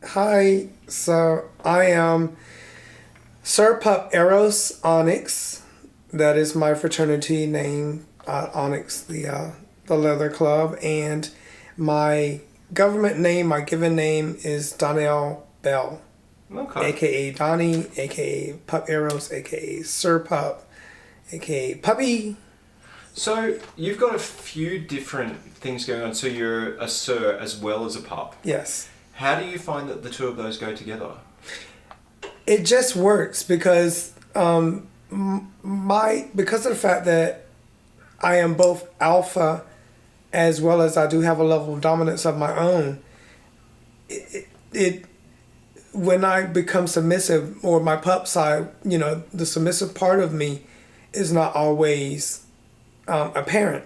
Hi, so I am Sir Pup Eros Onyx. That is my fraternity name, Onyx, the leather club, and my government name, my given name is Donnell Bell, Okay. aka Donnie, aka Pup Eros, aka Sir Pup, aka Puppy. So you've got a few different things going on. So you're a sir as well as a pup. Yes, How do you find that the two of those go together? it just works because because of the fact that I am both alpha as well as I do have a level of dominance of my own. It when I become submissive, or my pup side, the submissive part of me is not always apparent.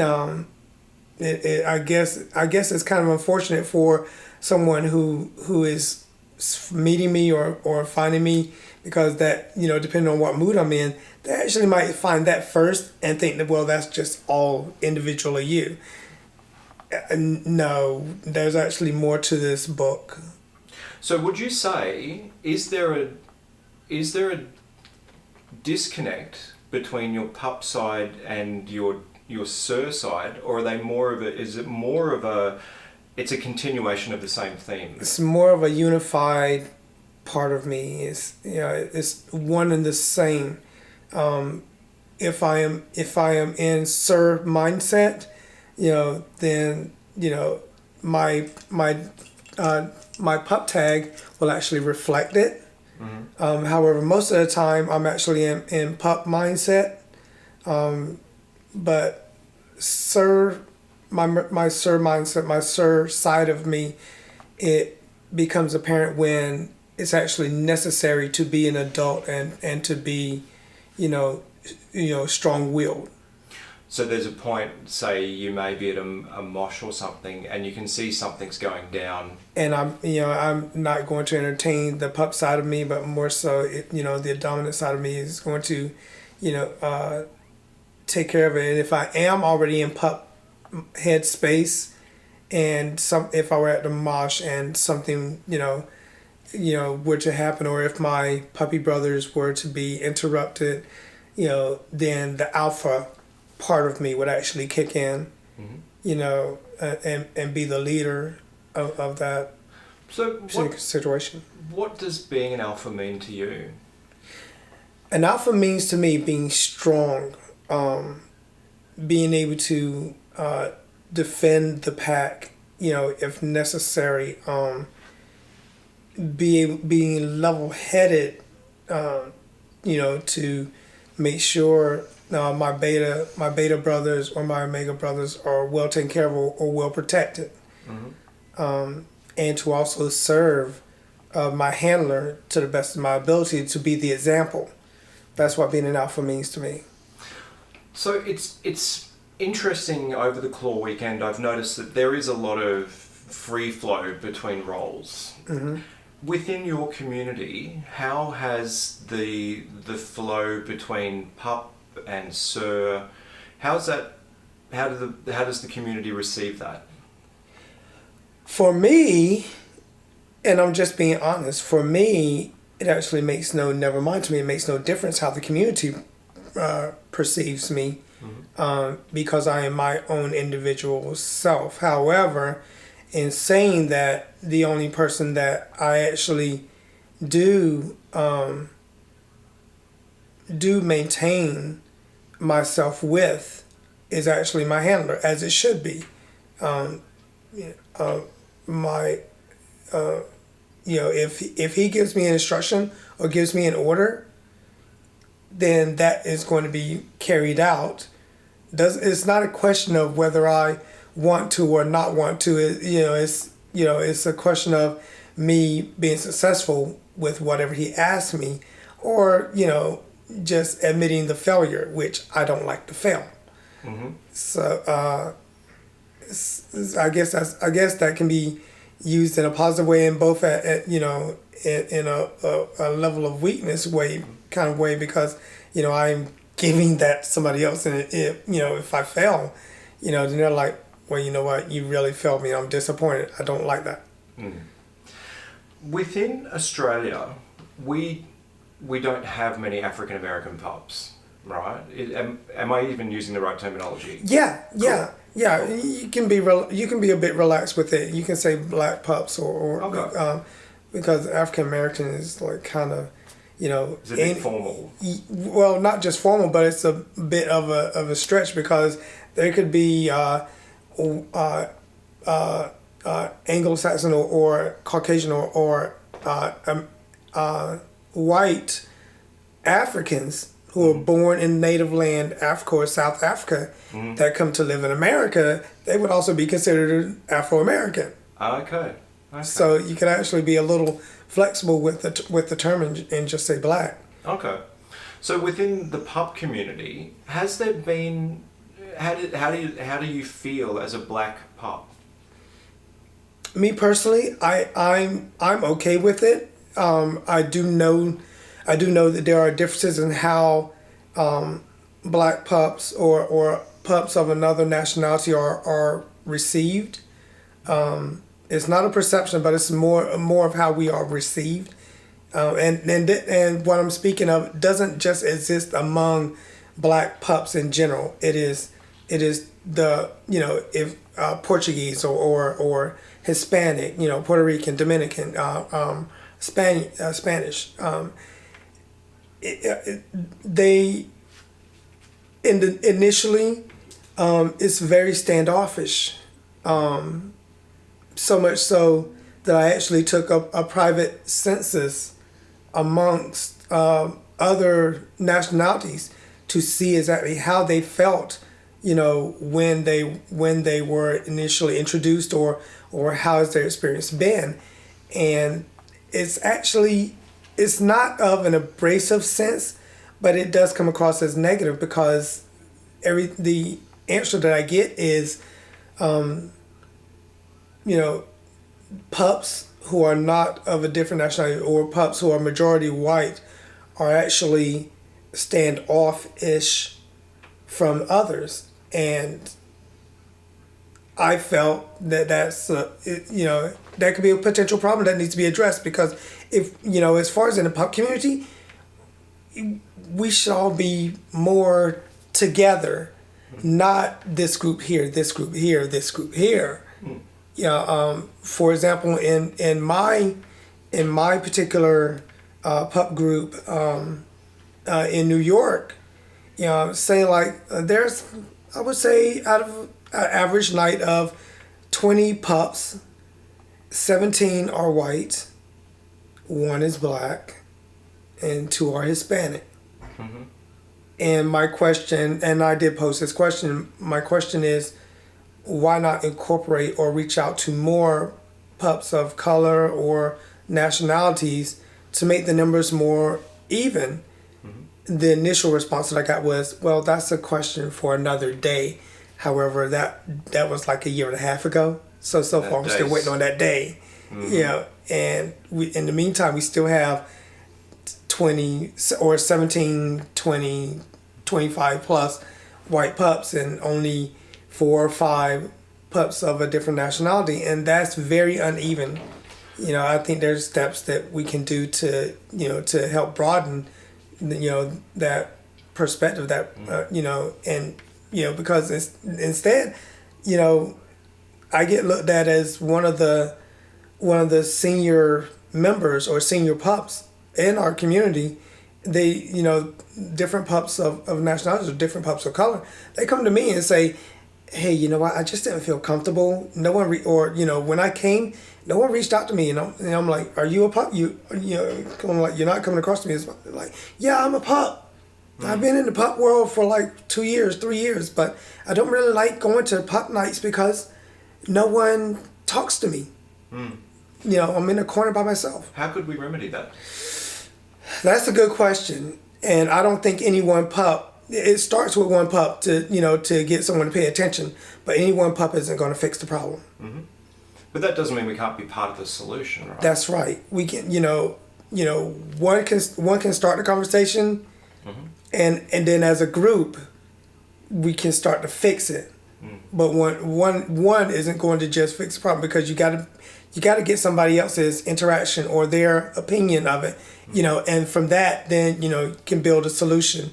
Um, I guess it's kind of unfortunate for someone who is meeting me or finding me, because that, depending on what mood I'm in, they actually might find that first and think that, well, that's just all individual of you. No, there's actually more to this book. So would you say is there a disconnect between your pup side and your sir side, or are they more of a is it more of a it's a continuation of the same theme? It's more of a unified part of me. It's one and the same. Um, if I am in Sir mindset, then my my pup tag will actually reflect it. However, most of the time I'm actually in pup mindset. But Sir, my Sir mindset, my Sir side of me, it becomes apparent when it's actually necessary to be an adult and to be, you know, strong willed. So there's a point, say you may be at a mosh or something, and you can see something's going down. And I'm not going to entertain the pup side of me, but more so, the dominant side of me is going to, you know, uh, take care of it. And if I am already in pup head space, and if I were at the mosh and something, were to happen, or if my puppy brothers were to be interrupted, then the alpha part of me would actually kick in, Mhm. and be the leader of that So situation. what does being an alpha mean to you? An alpha means to me being strong, being able to defend the pack, if necessary, being level headed, to make sure my beta brothers or my omega brothers are well taken care of, or well protected, Hmm. and to also serve my handler to the best of my ability, to be the example. That's what being an alpha means to me. So it's interesting. Over the Claw weekend, I've noticed that there is a lot of free flow between roles. Hmm. Within your community, how has the flow between pup and sir, how's that? How does the community receive that? For me, and I'm just being honest, for me, it actually makes never mind to me, it makes no difference how the community perceives me, because I am my own individual self. However, in saying that, the only person that I actually do do maintain myself with is actually my handler, as it should be. Um, my if he gives me an instruction or gives me an order, then that is going to be carried out. It's not a question of whether I want to or not want to. It's a question of me being successful with whatever he asks me, or just admitting the failure, which I don't like to fail. Hmm. So I guess that can be used in a positive way, and both in a level of weakness way, kind of way, because I'm giving that to somebody else, and if I fail, then they're like, well, you know what, you really failed me, I'm disappointed, I don't like that. Mm. Within Australia, we don't have many African American pups, right? Am I even using the right terminology? Yeah, yeah, yeah. You can be a bit relaxed with it. You can say black pups or Okay. because African American is like kind of, It's a bit formal. well, not just formal, but it's a bit of a stretch because there could be Anglo-Saxon or Caucasian or white Africans who are born in native land Africa or South Africa that come to live in America. They would also be considered Afro-American. Okay. So you can actually be a little flexible with the term and just say black. Okay. So within the pup community, has there been how do you feel as a black pup? Me personally, I'm okay with it. I do know that there are differences in how black pups or pups of another nationality are received. It's not a perception, but it's more of how we are received. And what I'm speaking of doesn't just exist among black pups in general. It is the if Portuguese or Hispanic, Puerto Rican, Dominican, Spanish. They initially it's very standoffish. So much so that I actually took a private census amongst other nationalities to see exactly how they felt, when they were initially introduced or how has their experience been. And it's not of an abrasive sense, but it does come across as negative because the answer that I get is, pups who are not of a different nationality or pups who are majority white are actually standoffish from others. And I felt that that could be a potential problem that needs to be addressed because if, as far as in the pup community, we should all be more together, not this group here, this group here, this group here. For example, in my particular pup group in New York, say like there's, I would say, out of an average night of 20 pups, 17 are white, 1 is black, and 2 are Hispanic. Mm-hmm. And my question, and I did post this question, my question is, why not incorporate or reach out to more pups of color or nationalities to make the numbers more even? Mm-hmm. The initial response that I got was, well, that's a question for another day. However, that was like a year and a half ago. So far, I'm still waiting on that day. Mm-hmm. And in the meantime, we still have 20 or 17, 20, 25 plus white pups and only 4 or 5 pups of a different nationality, and that's very uneven. I think there's steps that we can do to to help broaden that perspective, that and because instead I get looked at as one of the senior members or senior pups in our community. They different pups of nationalities or different pups of color, they come to me and say, hey, you know what? I just didn't feel comfortable. No one, when I came, no one reached out to me. And I'm like, are you a pup? You're not coming across to me as like, yeah, I'm a pup. Mm. I've been in the pup world for like 2 years, 3 years, but I don't really like going to pup nights because no one talks to me. Mm. I'm in a corner by myself. How could we remedy that? That's a good question, and I don't think any one pup. It starts with one pup to get someone to pay attention, but any one pup isn't going to fix the problem. Mm-hmm. But that doesn't mean we can't be part of the solution, right? That's right. We can, one can start the conversation, mm-hmm. and then as a group, we can start to fix it. Mm. But one isn't going to just fix the problem because you you got to get somebody else's interaction or their opinion of it, and from that, then, you can build a solution.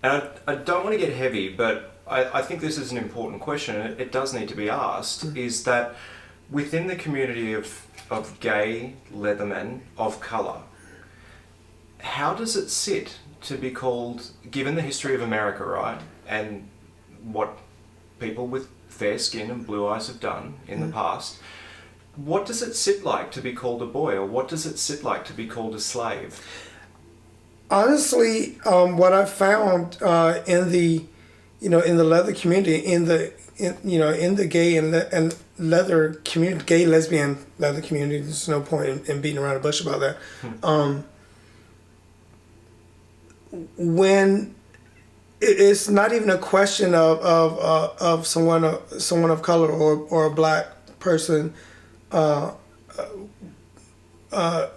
And I don't want to get heavy, but I think this is an important question, and it does need to be asked, is that within the community of gay leathermen of colour, how does it sit to be called, given the history of America, right, and what people with fair skin and blue eyes have done in the past, what does it sit like to be called a boy, or what does it sit like to be called a slave? Honestly, what I found in the leather community, in the gay and leather community, gay lesbian leather community, there's no point in beating around the bush about that. When it's not even a question of someone of color or a black person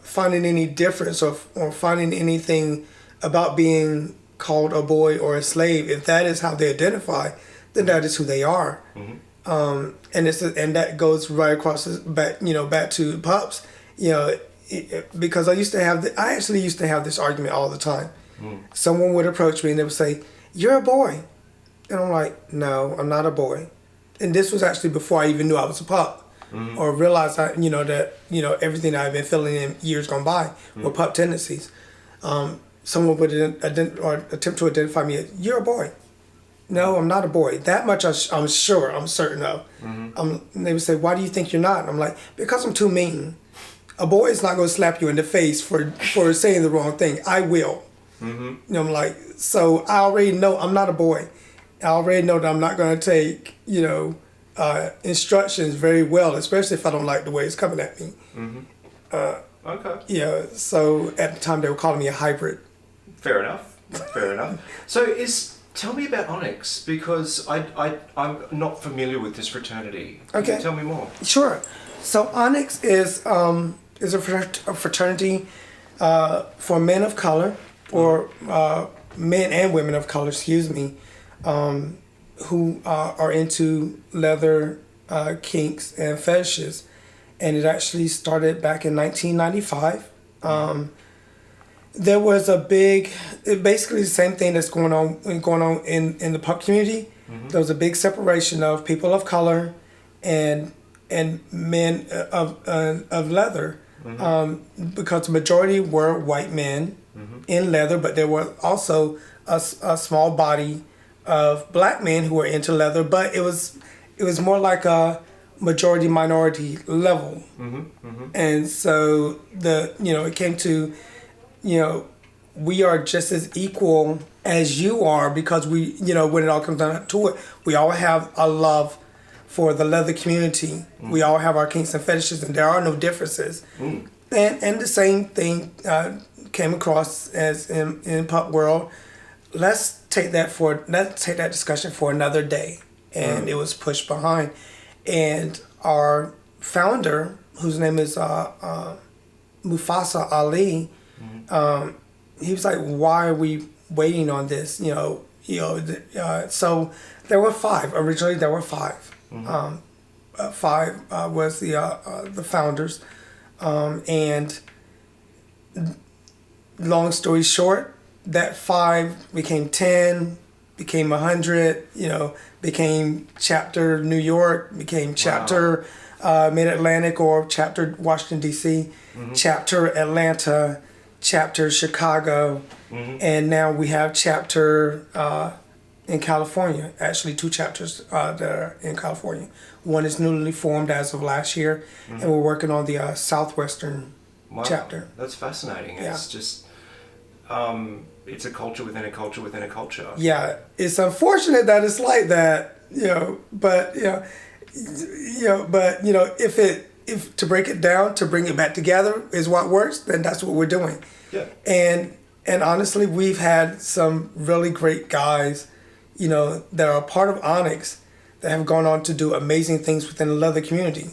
finding any difference or finding anything about being called a boy or a slave. If that is how they identify, then that is who they are. And and that goes right across back to pups. Because I actually used to have this argument all the time. Someone would approach me and they would say, "You're a boy," and I'm like, "No, I'm not a boy." And this was actually before I even knew I was a pup, or realized that everything I've been feeling in years gone by were pup tendencies. Someone would attempt to identify me as, "You're a boy." No, I'm not a boy. That much I'm sure, I'm certain of. And they would say, "Why do you think you're not?" And I'm like, "Because I'm too mean. A boy is not going to slap you in the face for saying the wrong thing. I will." I'm like, so I already know I'm not a boy. I already know that I'm not going to take, instructions very well, especially if I don't like the way it's coming at me. Okay. So at the time they were calling me a hybrid. Fair enough. So tell me about Onyx, because I'm not familiar with this fraternity. Can you tell me more? Sure. So Onyx is a fraternity for men of color, or men and women of color, who are into leather, kinks, and fetishes. And it actually started back in 1995. There was basically the same thing that's going on in the pup community. There was a big separation of people of color and men of leather, because the majority were white men in leather, but there were also a small body of black men who were into leather, but it was more like a majority minority level. And so it came to, we are just as equal as you are, because we, when it all comes down to it, we all have a love for the leather community. We all have our kinks and fetishes, and there are no differences. And the same thing came across as in pup world. Let's take that discussion for another day. And it was pushed behind. And our founder, whose name is Mufasa Ali, he was like, "Why are we waiting on this?" So there were five. Originally, there were five. Five was the founders, and long story short, that 5 became 10, became 100. Became chapter New York, became chapter Mid-Atlantic, or chapter Washington D.C., chapter Atlanta, chapter Chicago, and now we have chapter in California. Actually, 2 chapters that are in California. One is newly formed as of last year, and we're working on the southwestern chapter. That's fascinating. Yeah. It's just, it's a culture within a culture within a culture. Yeah, it's unfortunate that it's like that, but if to break it down, to bring it back together is what works, then that's what we're doing. Yeah. And honestly, we've had some really great guys, that are a part of Onyx, that have gone on to do amazing things within the leather community.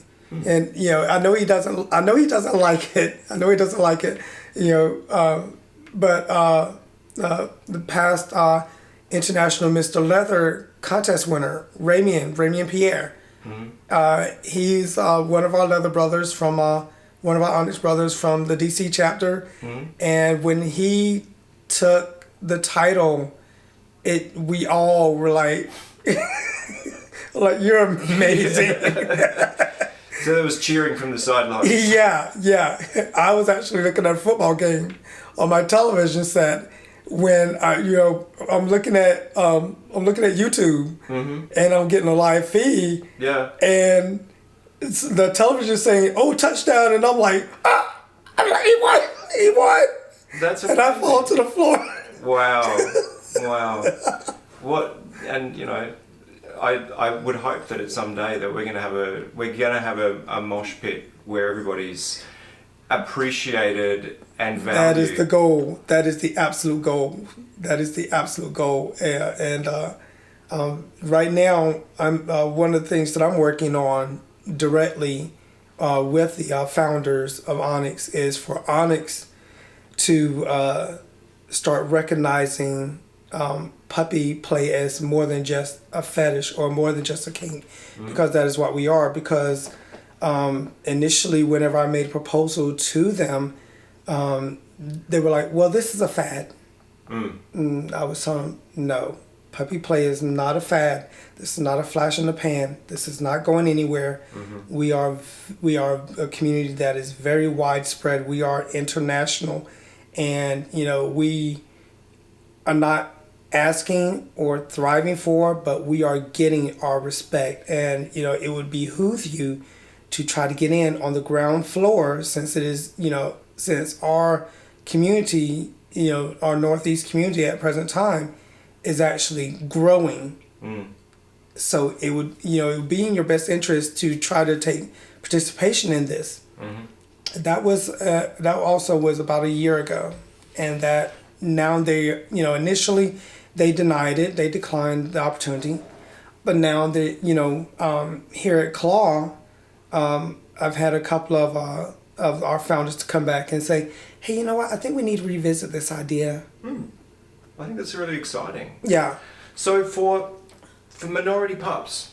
And I know he doesn't like it. But the past international Mr. Leather contest winner, Ramian Pierre, He's one of our leather brothers from one of our Onyx brothers from the DC chapter, and when he took the title, we all were like, like, you're amazing. So there was cheering from the sidelines. Yeah. I was actually looking at a football game on my television set when I'm looking at YouTube, and I'm getting a live feed. Yeah. And the television saying, "Oh, touchdown!" and I'm like, he won. That's amazing. And I fall to the floor. Wow. What? And I would hope that at some day that we're gonna have a mosh pit where everybody's appreciated and valued. That is the goal. That is the absolute goal. And right now, I'm one of the things that I'm working on directly with the founders of Onyx is for Onyx to start recognizing puppy play as more than just a fetish or more than just a kink, because that is what we are. Because initially, whenever I made a proposal to them, they were like, "Well, this is a fad." I was telling them, "No, puppy play is not a fad. This is not a flash in the pan. This is not going anywhere. We are a community that is very widespread. We are international, and we are not asking or thriving for, but we are getting our respect. And it would behoove you to try to get in on the ground floor, since it is since our community, our Northeast community at present time is actually growing. So it would be in your best interest to try to take participation in this." That also was about a year ago, and that now they initially they denied it, they declined the opportunity, but now they here at Claw, I've had a couple of our founders to come back and say, "Hey, you know what? I think we need to revisit this idea." I think that's really exciting. Yeah. So for minority pups,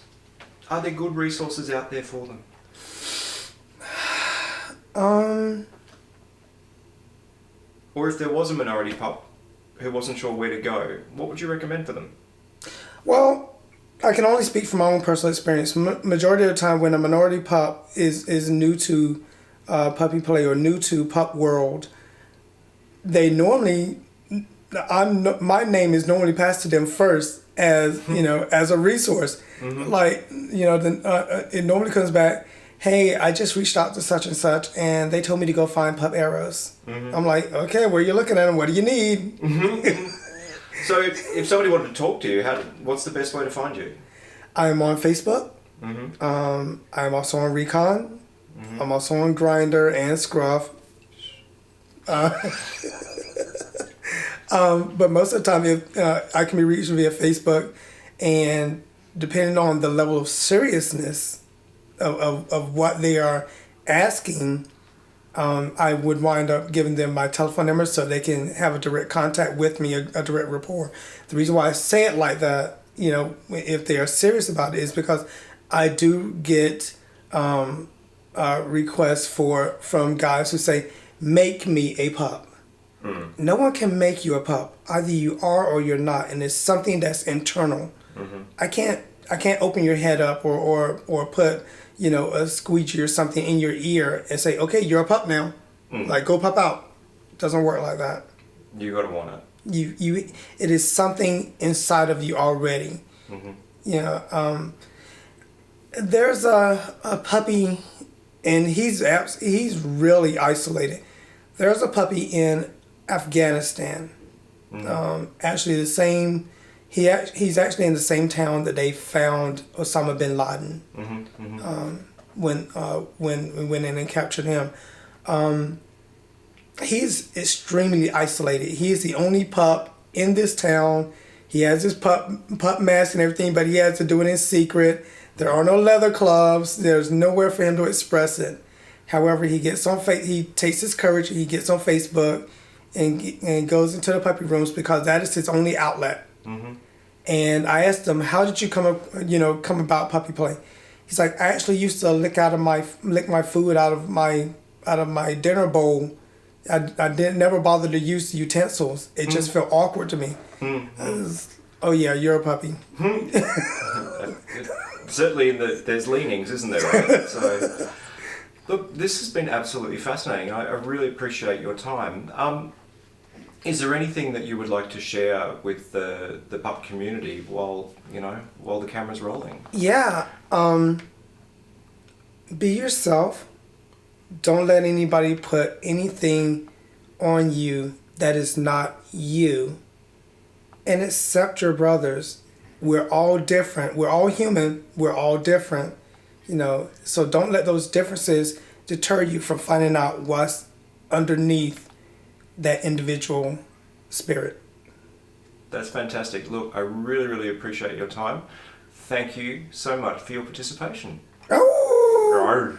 are there good resources out there for them? Or if there was a minority pup who wasn't sure where to go, what would you recommend for them? Well, I can only speak from my own personal experience. Majority of the time, when a minority pup is new to puppy play or new to pup world, they normally, my name is normally passed to them first as as a resource. Like it normally comes back, "Hey, I just reached out to such and such, and they told me to go find Pup Eros." I'm like, "Okay, where you looking at him? What do you need?" So if somebody wanted to talk to you, what's the best way to find you? I'm on Facebook. I'm also on Recon. I'm also on Grindr and Scruff. But most of the time, I can be reached via Facebook, and depending on the level of seriousness of what they are asking, I would wind up giving them my telephone number so they can have a direct contact with me, a direct rapport. The reason why I say it like that, if they are serious about it, is because I do get requests from guys who say, "Make me a pup." No one can make you a pup. Either you are or you're not, and it's something that's internal. I can't open your head up or put a squeegee or something in your ear and say, "Okay, you're a pup now. Like, go pup out." It doesn't work like that. You gotta want it. It is something inside of you already. There's a puppy, and he's really isolated. There's a puppy in Afghanistan. Actually, he's actually in the same town that they found Osama bin Laden. When we went in and captured him. He's extremely isolated. He is the only pup in this town. He has his pup mask and everything, but he has to do it in secret. There are no leather clubs. There's nowhere for him to express it. However, he takes his courage. He gets on Facebook and goes into the puppy rooms because that is his only outlet. And I asked him, "How did you come about puppy play?" He's like, I actually used to lick my food out of my dinner bowl. I didn't never bother to use the utensils. It just felt awkward to me. Oh yeah, you're a puppy. Certainly, there's leanings, isn't there? Right? So, look, this has been absolutely fascinating. I really appreciate your time. Is there anything that you would like to share with the pup community while the camera's rolling? Yeah. Be yourself. Don't let anybody put anything on you that is not you. And accept your brothers. We're all different. We're all human. We're all different. So don't let those differences deter you from finding out what's underneath that individual spirit. That's fantastic. Look, I really, really appreciate your time. Thank you so much for your participation. Oh! Rawr.